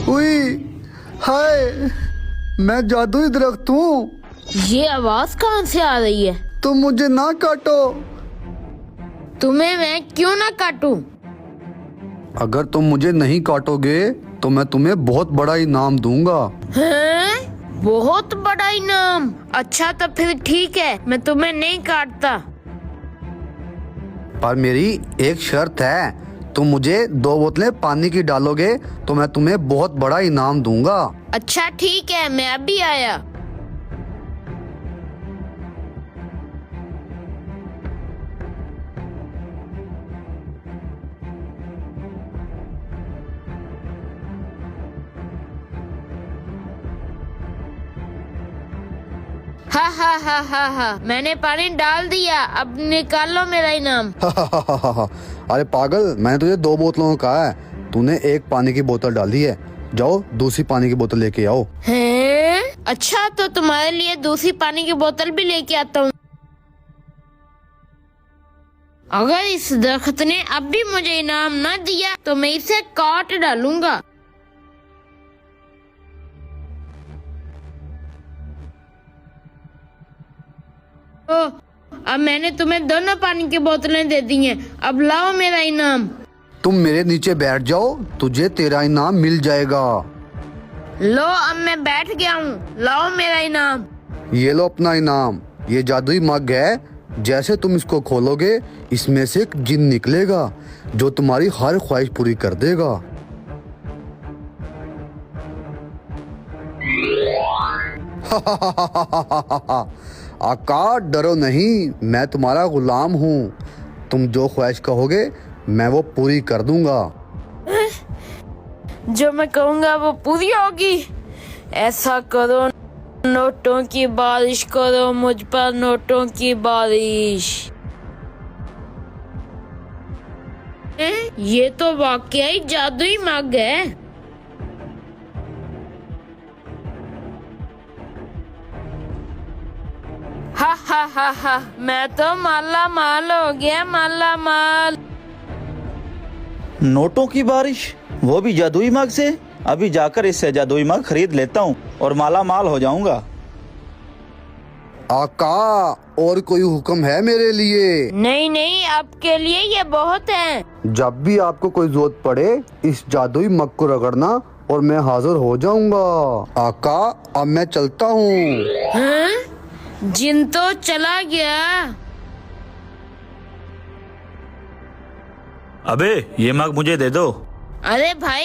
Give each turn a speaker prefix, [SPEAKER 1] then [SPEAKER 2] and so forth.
[SPEAKER 1] उई, हाय, मैं जादुई दरख्त हूँ।
[SPEAKER 2] ये आवाज कहाँ से आ रही है?
[SPEAKER 1] तुम मुझे ना काटो।
[SPEAKER 2] तुम्हें मैं क्यों ना काटूं?
[SPEAKER 1] अगर तुम मुझे नहीं काटोगे तो मैं तुम्हें बहुत बड़ा इनाम दूंगा।
[SPEAKER 2] हैं? बहुत बड़ा इनाम? अच्छा तो फिर ठीक है, मैं तुम्हें नहीं काटता।
[SPEAKER 1] पर मेरी एक शर्त है, तुम मुझे 2 बोतलें पानी की डालोगे तो मैं तुम्हें बहुत बड़ा इनाम दूंगा।
[SPEAKER 2] अच्छा ठीक है, मैं अभी आया। हा, मैंने पानी डाल दिया, अब निकाल लो मेरा इनाम।
[SPEAKER 1] अरे पागल, मैंने तुझे 2 बोतलों का कहा है, तूने एक पानी की बोतल डाली है। जाओ दूसरी पानी की बोतल लेके आओ।
[SPEAKER 2] हैं? अच्छा तो तुम्हारे लिए दूसरी पानी की बोतल भी लेके आता हूँ। अगर इस दरख्त ने अब भी मुझे इनाम न दिया तो मैं इसे काट डालूंगा। अब मैंने तुम्हें दोनों पानी की बोतलें दे दी हैं, अब लाओ मेरा इनाम।
[SPEAKER 1] तुम मेरे नीचे बैठ जाओ, तुझे तेरा इनाम मिल जाएगा।
[SPEAKER 2] लो अब मैं बैठ गया हूँ, लाओ मेरा इनाम।
[SPEAKER 1] ये लो अपना इनाम, ये जादुई मग है। जैसे तुम इसको खोलोगे इसमें से एक जिन निकलेगा जो तुम्हारी हर ख्वाहिश पूरी कर देगा। आका डरो नहीं, मैं तुम्हारा गुलाम हूँ। तुम जो ख्वाहिश कहोगे मैं वो पूरी कर दूंगा।
[SPEAKER 2] जो मैं कहूँगा वो पूरी होगी। ऐसा करो, नोटों की बारिश करो मुझ पर, नोटों की बारिश। ये तो वाकई जादुई मग है। हा, मैं तो माला माल हो गया, माला माल।
[SPEAKER 3] नोटों की बारिश, वो भी जादुई मग से? अभी जाकर इससे जादुई मग खरीद लेता हूँ और माला माल हो जाऊंगा।
[SPEAKER 1] आका और कोई हुक्म है मेरे लिए?
[SPEAKER 2] नहीं, आपके लिए ये बहुत है।
[SPEAKER 1] जब भी आपको कोई जरूरत पड़े इस जादुई मग को रगड़ना और मैं हाजिर हो जाऊंगा। आका अब मैं चलता हूँ।
[SPEAKER 2] हाँ? जिन तो चला गया।
[SPEAKER 3] अबे ये मग मुझे दे दो।
[SPEAKER 2] अरे भाई